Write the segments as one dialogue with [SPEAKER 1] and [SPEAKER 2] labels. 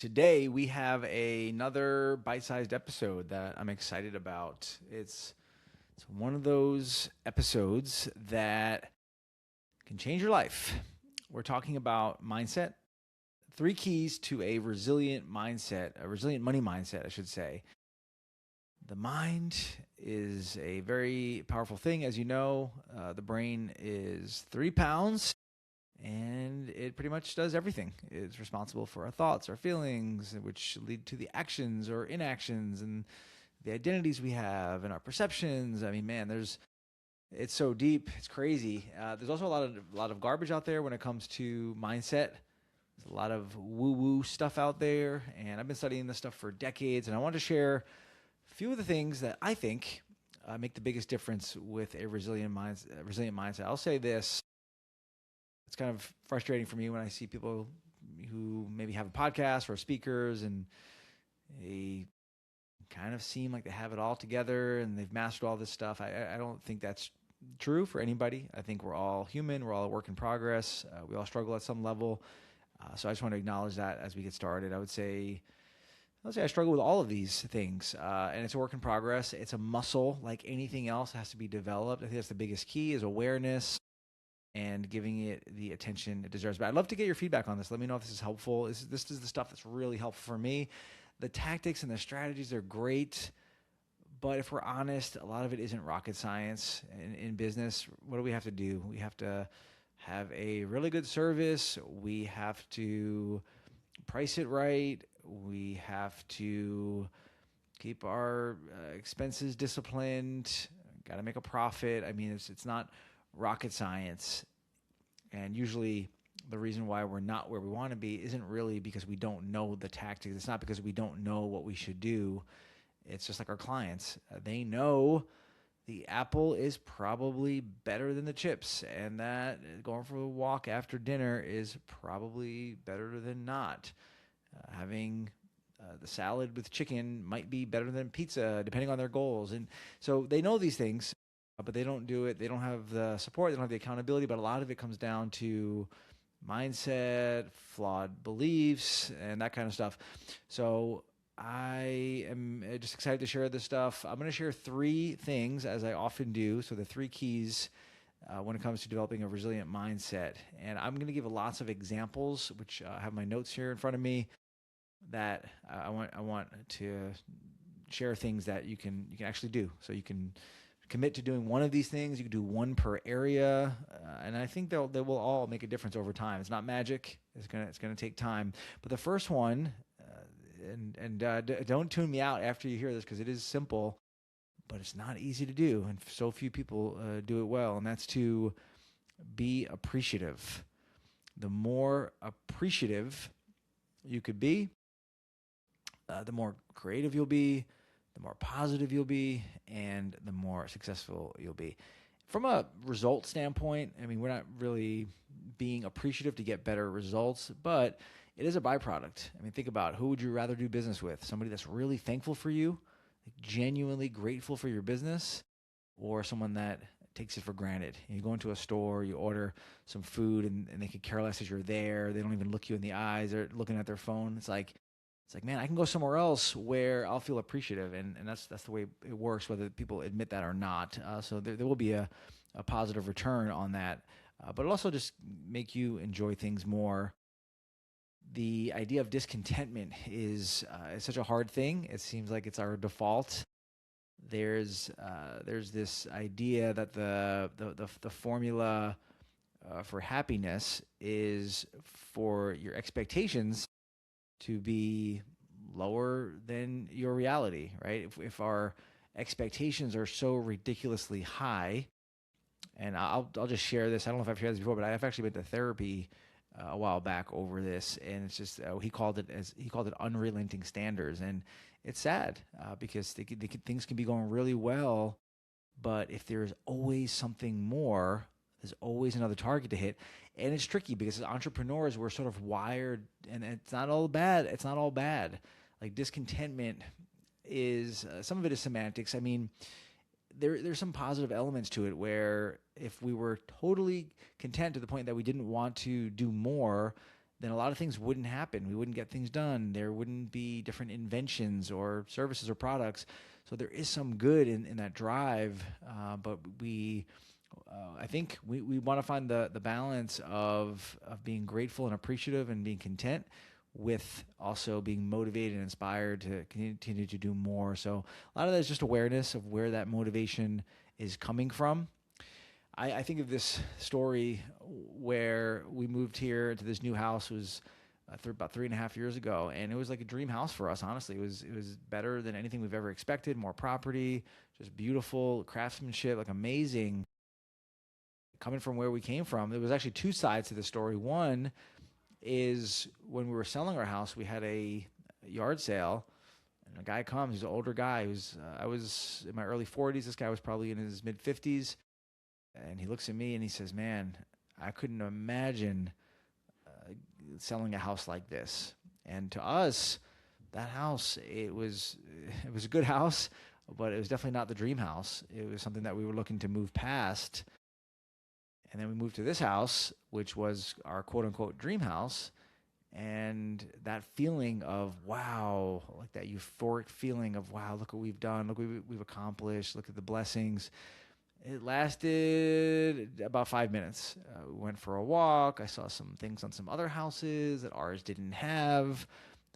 [SPEAKER 1] Today we have another bite-sized episode that I'm excited about. It's one of those episodes that can change your life. We're talking about mindset, three keys to a resilient mindset, a resilient money mindset, I should say. The mind is a very powerful thing. As you know, the brain is 3 pounds and it pretty much does everything. It's responsible for our thoughts, our feelings, which lead to the actions or inactions and the identities we have and our perceptions. I mean, man, it's so deep, it's crazy. There's also a lot of garbage out there when it comes to mindset. There's a lot of woo-woo stuff out there, and I've been studying this stuff for decades, and I want to share a few of the things that I think make the biggest difference with a resilient mindset. I'll say this. It's kind of frustrating for me when I see people who maybe have a podcast or speakers and they kind of seem like they have it all together and they've mastered all this stuff. I don't think that's true for anybody. I think we're all human. We're all a work in progress. We all struggle at some level. So I just want to acknowledge that as we get started. I struggle with all of these things, and it's a work in progress. It's a muscle like anything else. It has to be developed. I think that's the biggest key is awareness and giving it the attention it deserves. But I'd love to get your feedback on this. Let me know if this is helpful. This is the stuff that's really helpful for me. The tactics and the strategies are great, but if we're honest, a lot of it isn't rocket science. In business, what do we have to do? We have to have a really good service. We have to price it right. We have to keep our expenses disciplined. Got to make a profit. I mean, it's not rocket science. And usually the reason why we're not where we want to be isn't really because we don't know the tactics. It's not because we don't know what we should do. It's just like our clients. They know the apple is probably better than the chips, and that going for a walk after dinner is probably better than not. Having the salad with chicken might be better than pizza, depending on their goals. And so they know these things, but they don't do it. They don't have the support. They don't have the accountability. But a lot of it comes down to mindset, flawed beliefs, and that kind of stuff. So I am just excited to share this stuff. I'm going to share three things, as I often do. So the three keys when it comes to developing a resilient mindset. And I'm going to give lots of examples, which I have my notes here in front of me, that I want to share things that you can actually do. So you can commit to doing one of these things. You can do one per area, and I think they will all make a difference over time. It's not magic. It's gonna take time. But the first one, don't tune me out after you hear this because it is simple, but it's not easy to do, and so few people do it well. And that's to be appreciative. The more appreciative you could be, the more creative you'll be, the more positive you'll be, and the more successful you'll be. From a result standpoint, I mean, we're not really being appreciative to get better results, but it is a byproduct. I mean, think about who would you rather do business with? Somebody that's really thankful for you, like genuinely grateful for your business, or someone that takes it for granted. You go into a store, you order some food, and they could care less as you're there. They don't even look you in the eyes. They're looking at their phone. It's like, man, I can go somewhere else where I'll feel appreciative, and that's the way it works, whether people admit that or not. So there will be a positive return on that, but it'll also just make you enjoy things more. The idea of discontentment is such a hard thing. It seems like it's our default. There's this idea that the formula for happiness is for your expectations to be lower than your reality, right? If our expectations are so ridiculously high, and I'll just share this. I don't know if I've shared this before, but I've actually been to therapy a while back over this, and it's just he called it unrelenting standards, and it's sad because things can be going really well, but if there's always something more, there's always another target to hit. And it's tricky because as entrepreneurs, we're sort of wired, and it's not all bad. It's not all bad. Like discontentment is, some of it is semantics. I mean, there's some positive elements to it where if we were totally content to the point that we didn't want to do more, then a lot of things wouldn't happen. We wouldn't get things done. There wouldn't be different inventions or services or products. So there is some good in that drive, but I think we want to find the balance of being grateful and appreciative and being content with also being motivated and inspired to continue to do more. So a lot of that is just awareness of where that motivation is coming from. I think of this story where we moved here to this new house. It was about 3.5 years ago, and it was like a dream house for us. Honestly, it was better than anything we've ever expected. More property, just beautiful craftsmanship, like amazing. Coming from where we came from, there was actually two sides to the story. One is when we were selling our house, we had a yard sale, and a guy comes. He's an older guy. I was in my early 40s. This guy was probably in his mid 50s. And he looks at me and he says, "Man, I couldn't imagine selling a house like this." And to us, that house, it was a good house, but it was definitely not the dream house. It was something that we were looking to move past. And then we moved to this house, which was our quote unquote dream house. And that feeling of wow, like that euphoric feeling of wow, look what we've done, look what we've accomplished, look at the blessings. It lasted about 5 minutes. We went for a walk. I saw some things on some other houses that ours didn't have.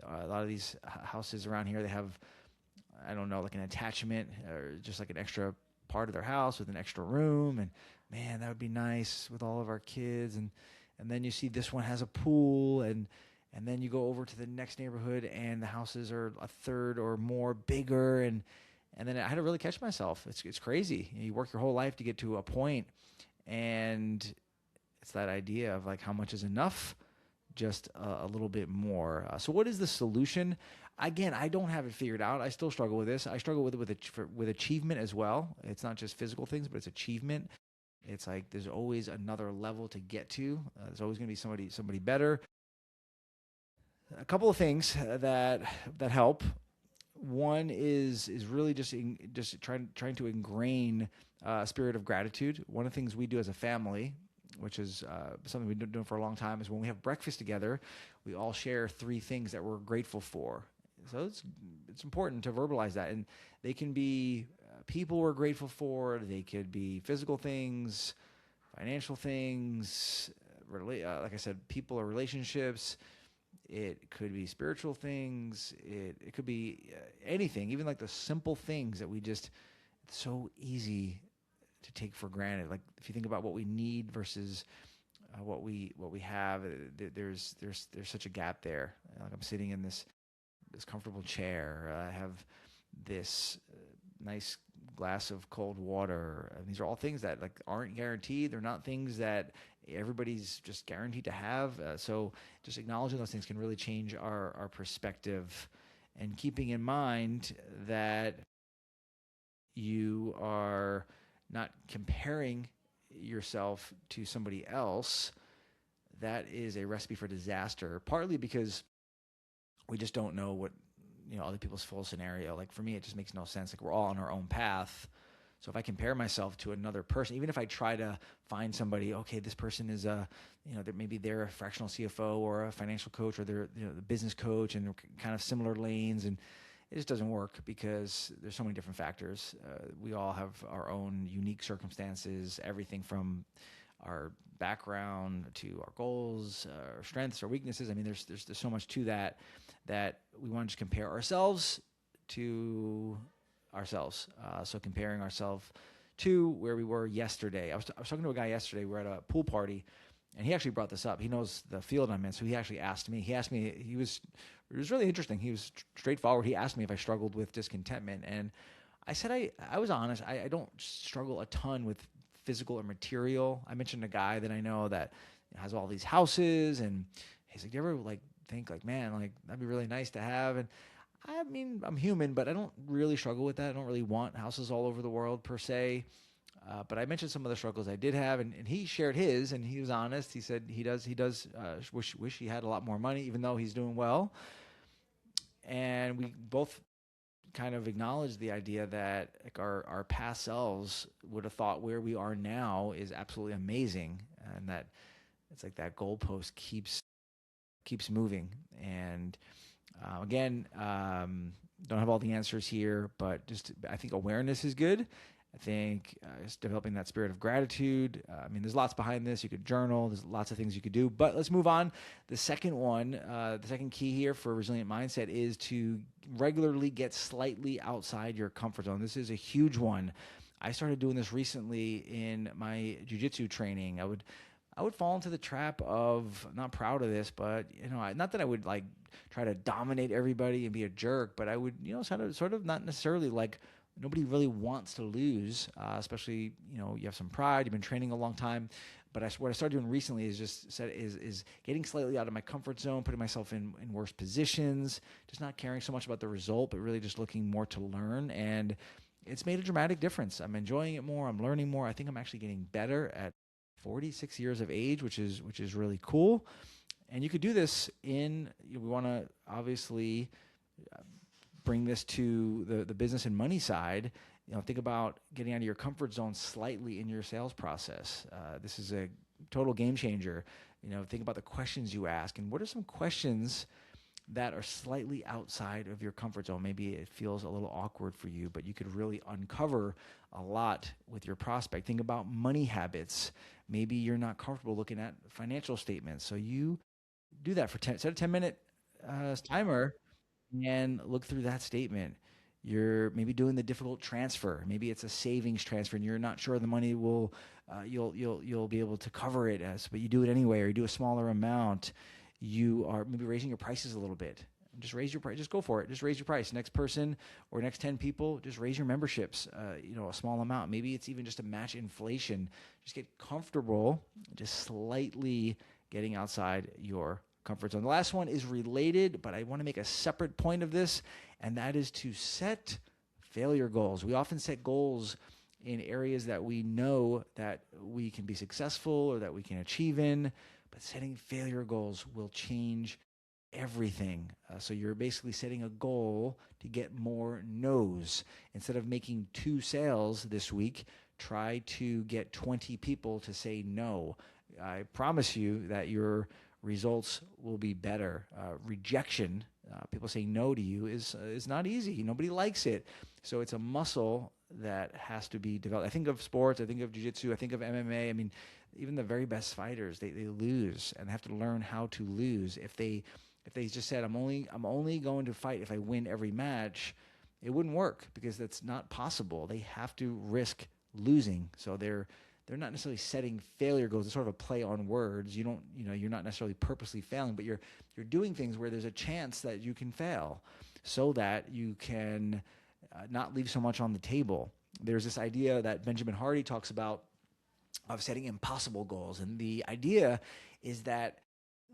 [SPEAKER 1] A lot of these houses around here, they have, I don't know, like an attachment or just like an extra part of their house with an extra room. And man, that would be nice with all of our kids. And then you see this one has a pool, and then you go over to the next neighborhood and the houses are a third or more bigger. And then I had to really catch myself. It's crazy. You work your whole life to get to a point, and it's that idea of like how much is enough, just a little bit more. So what is the solution? Again, I don't have it figured out. I still struggle with this. I struggle with it with achievement as well. It's not just physical things, but it's achievement. It's like there's always another level to get to. There's always going to be somebody better. A couple of things that help. One is really just trying to ingrain a spirit of gratitude. One of the things we do as a family, which is something we've been doing for a long time, is when we have breakfast together, we all share 3 things that we're grateful for. So it's important to verbalize that, and they can be people we're grateful for. They could be physical things, financial things, like I said, people or relationships. It could be spiritual things. It could be anything, even like the simple things that it's so easy to take for granted. Like if you think about what we need versus what we have, there's such a gap there. Like I'm sitting in this comfortable chair. I have this nice glass of cold water. And these are all things that like aren't guaranteed. They're not things that everybody's just guaranteed to have. So just acknowledging those things can really change our perspective, and keeping in mind that you are not comparing yourself to somebody else. That is a recipe for disaster, partly because we just don't know what other people's full scenario. Like for me, it just makes no sense. Like we're all on our own path. So if I compare myself to another person, even if I try to find somebody, okay, this person is maybe they're a fractional CFO or a financial coach, or they're the business coach, and they're kind of similar lanes, and it just doesn't work because there's so many different factors. We all have our own unique circumstances, everything from our background to our goals, our strengths, our weaknesses. I mean, there's so much to that we want to just compare ourselves to ourselves. So comparing ourselves to where we were yesterday. I was talking to a guy yesterday. We were at a pool party, and he actually brought this up. He knows the field I'm in, so he actually asked me. It was really interesting. He was straightforward. He asked me if I struggled with discontentment, and I said I was honest. I don't struggle a ton with physical or material. I mentioned a guy that I know that has all these houses, and he's like, "Do you ever like think like, man, like that'd be really nice to have?" And I mean, I'm human, but I don't really struggle with that. I don't really want houses all over the world per se. But I mentioned some of the struggles I did have, and he shared his, and he was honest. He said he does wish he had a lot more money, even though he's doing well. And we both kind of acknowledged the idea that like our past selves would have thought where we are now is absolutely amazing, and that it's like that goalpost keeps keeps moving. And again, don't have all the answers here, but just I think awareness is good. I think it's developing that spirit of gratitude. I mean, there's lots behind this. You could journal. There's lots of things you could do. But let's move on. The second one, the second key here for a resilient mindset is to regularly get slightly outside your comfort zone. This is a huge one. I started doing this recently in my jiu-jitsu training. I would fall into the trap of, I'm not proud of this, but not that I would like try to dominate everybody and be a jerk, but I would, sort of not necessarily like nobody really wants to lose, especially you have some pride, you've been training a long time. But what I started doing recently is getting slightly out of my comfort zone, putting myself in worse positions, just not caring so much about the result, but really just looking more to learn. And it's made a dramatic difference. I'm enjoying it more. I'm learning more. I think I'm actually getting better at 46 years of age, which is really cool. And you could do this we want to obviously bring this to the business and money side. Think about getting out of your comfort zone slightly in your sales process. This is a total game changer. Think about the questions you ask, and what are some questions that are slightly outside of your comfort zone. Maybe it feels a little awkward for you, but you could really uncover a lot with your prospect. Think about money habits. Maybe you're not comfortable looking at financial statements. So you do that for set a 10-minute timer and look through that statement. You're maybe doing the difficult transfer. Maybe it's a savings transfer, and you're not sure the money will, you'll be able to cover it but you do it anyway, or you do a smaller amount. You are maybe raising your prices a little bit. Just raise your price. Just go for it. Just raise your price. Next person or next 10 people, just raise your memberships, a small amount. Maybe it's even just to match inflation. Just get comfortable, just slightly getting outside your comfort zone. The last one is related, but I want to make a separate point of this, and that is to set failure goals. We often set goals in areas that we know that we can be successful or that we can achieve in, but setting failure goals will change everything. So you're basically setting a goal to get more no's. Instead of making 2 sales this week, try to get 20 people to say no. I promise you that your results will be better. Rejection, people saying no to you, is not easy. Nobody likes it. So it's a muscle that has to be developed. I think of sports, I think of jiu-jitsu, I think of MMA. I mean, even the very best fighters, they lose, and they have to learn how to lose. If they just said, I'm only going to fight if I win every match, it wouldn't work, because that's not possible. They have to risk losing. So they're not necessarily setting failure goals. It's sort of a play on words. You're not necessarily purposely failing, but you're doing things where there's a chance that you can fail, so that you can not leave so much on the table. There's this idea that Benjamin Hardy talks about of setting impossible goals. And the idea is that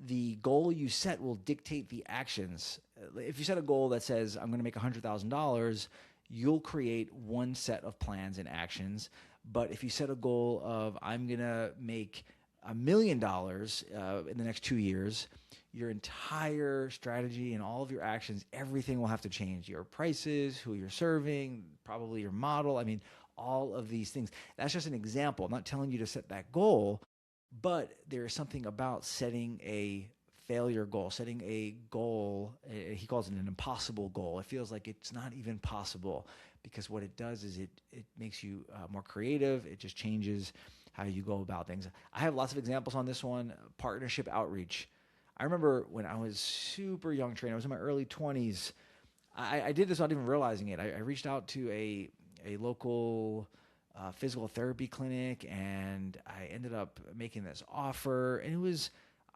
[SPEAKER 1] the goal you set will dictate the actions. If you set a goal that says, I'm going to make $100,000, you'll create one set of plans and actions. But if you set a goal of, I'm going to make $1 million in the next 2 years, your entire strategy and all of your actions, everything will have to change. Your prices, who you're serving, probably your model. I mean, all of these things. That's just an example. I'm not telling you to set that goal, but there is something about setting a failure goal, setting a goal. He calls it an impossible goal. It feels like it's not even possible, because what it does is it makes you more creative. It just changes how you go about things. I have lots of examples on this one. Partnership outreach. I remember when I was super young trainer, I was in my early 20s. I did this without even realizing it. I reached out to a local physical therapy clinic, and I ended up making this offer, and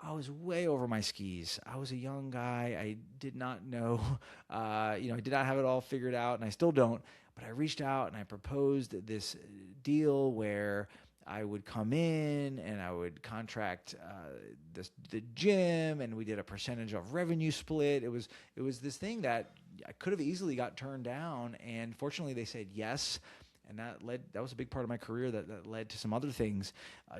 [SPEAKER 1] I was way over my skis. I was a young guy. I did not know, I did not have it all figured out, and I still don't. But I reached out and I proposed this deal where I would come in and I would contract the gym, and we did a percentage of revenue split. It was this thing that I could have easily got turned down, and fortunately they said yes. And that was a big part of my career that led to some other things.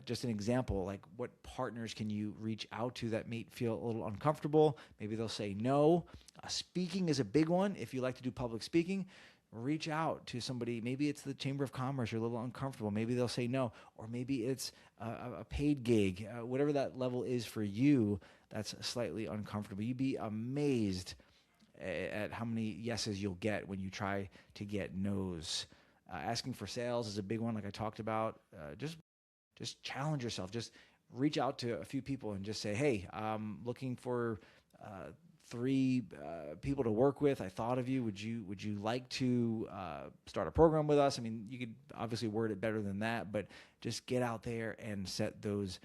[SPEAKER 1] Just an example, like what partners can you reach out to that may feel a little uncomfortable? Maybe they'll say no. Speaking is a big one. If you like to do public speaking, reach out to somebody. Maybe it's the Chamber of Commerce. You're a little uncomfortable. Maybe they'll say no, or maybe it's a paid gig, whatever that level is for you. That's slightly uncomfortable. You'd be amazed at how many yeses you'll get when you try to get no's. Asking for sales is a big one, like I talked about. Just challenge yourself. Just reach out to a few people and just say, hey, I'm looking for 3 people to work with. I thought of you. Would you like to start a program with us? I mean, you could obviously word it better than that, but just get out there and set those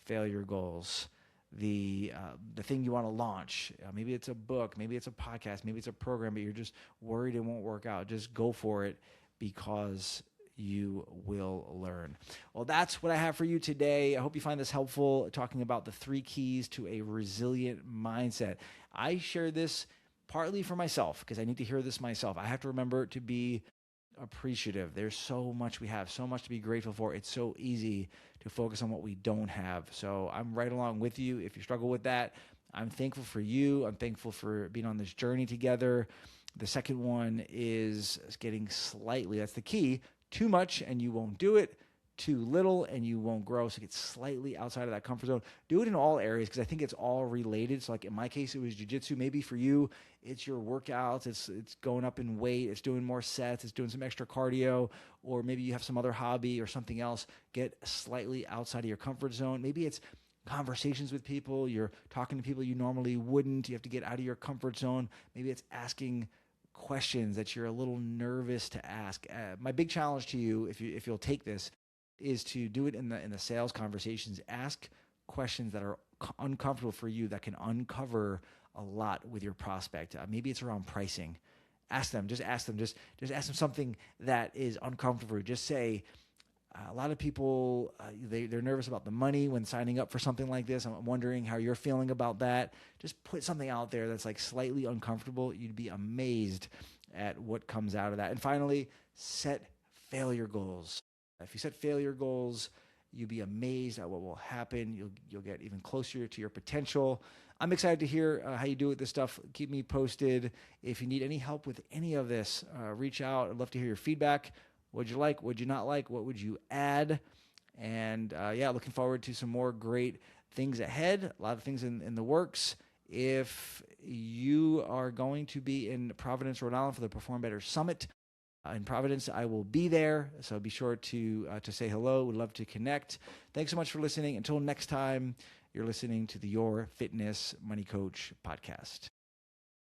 [SPEAKER 1] failure goals. The thing you want to launch, maybe it's a book, maybe it's a podcast, maybe it's a program, but you're just worried it won't work out. Just go for it, because you will learn. Well, that's what I have for you today. I hope you find this helpful, talking about the 3 keys to a resilient mindset. I share this partly for myself because I need to hear this myself. I have to remember to be appreciative. There's so much we have, so much to be grateful for. It's so easy to focus on what we don't have. So I'm right along with you. If you struggle with that, I'm thankful for you. I'm thankful for being on this journey together. The second one is getting slightly, that's the key, too much and you won't do it, too little and you won't grow. So get slightly outside of that comfort zone. Do it in all areas because I think it's all related. So like in my case, it was jiu-jitsu. Maybe for you, it's your workouts. It's going up in weight. It's doing more sets. It's doing some extra cardio. Or maybe you have some other hobby or something else. Get slightly outside of your comfort zone. Maybe it's conversations with people. You're talking to people you normally wouldn't. You have to get out of your comfort zone. Maybe it's asking questions that you're a little nervous to ask. My big challenge to you, if you'll take this, is to do it in the sales conversations. Ask questions that are uncomfortable for you that can uncover a lot with your prospect. Maybe it's around pricing. Ask them ask them something that is uncomfortable. Just say, a lot of people, they're nervous about the money when signing up for something like this. I'm wondering how you're feeling about that. Just put something out there that's like slightly uncomfortable. You'd be amazed at what comes out of that. And finally, set failure goals. If you set failure goals, you'll be amazed at what will happen. You'll get even closer to your potential. I'm excited to hear how you do with this stuff. Keep me posted. If you need any help with any of this, reach out. I'd love to hear your feedback. What'd you like? What'd you not like? What would you add? And looking forward to some more great things ahead. A lot of things in the works. If you are going to be in Providence, Rhode Island for the Perform Better Summit in Providence, I will be there. So be sure to say hello. We'd love to connect. Thanks so much for listening. Until next time, you're listening to the Your Fitness Money Coach podcast.